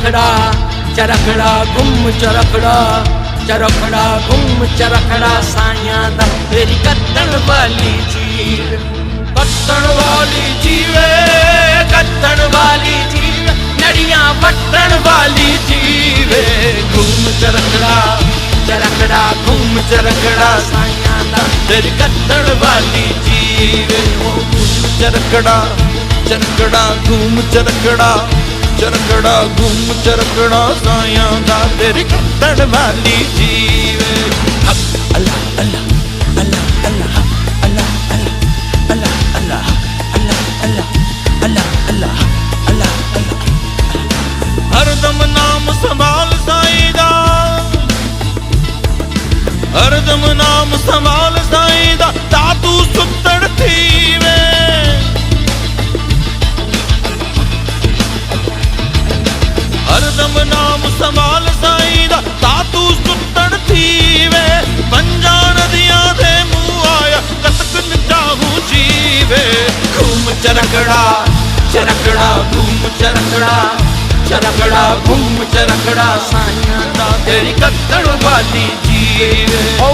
चरखड़ा चरखड़ा गुम चरखड़ा चरखड़ा गुम चरखड़ा साइयां दा तेरी कत्तण वाली जीव कत्तण वाली जीवे कत्तण वाली जीव नड़ियां पट्टण वाली जीवे गुम चरखड़ा चरखड़ा गुम चरखड़ा साइयां दा तेरी कत्तण वाली जीवे ओ गुम चरखड़ा चरखड़ा गुम चरखड़ा चरखड़ा गुम चरखड़ा साइयां दा तेरी कत्तण वाली जीवे अल्लाह अल्लाह अल्लाह अल्लाह अल्लाह अल्लाह अल्लाह अल्लाह अल्लाह अल्लाह अल्लाह अल्लाह हरदम नाम संभाल साईं दा हरदम नाम संभाल साईं दा ता तू सुतड़ थीवे हरदम नाम संभाल साईं दा ता तू सुतड़ थीवे पंजा नदियां दे मुंह आया कतक चाहू जीवे घूम चरखड़ा चरखड़ा घूम चरखड़ा चरखड़ा घूम चरखड़ा साइयां दा तेरी कत्तण वाली जीवे ओ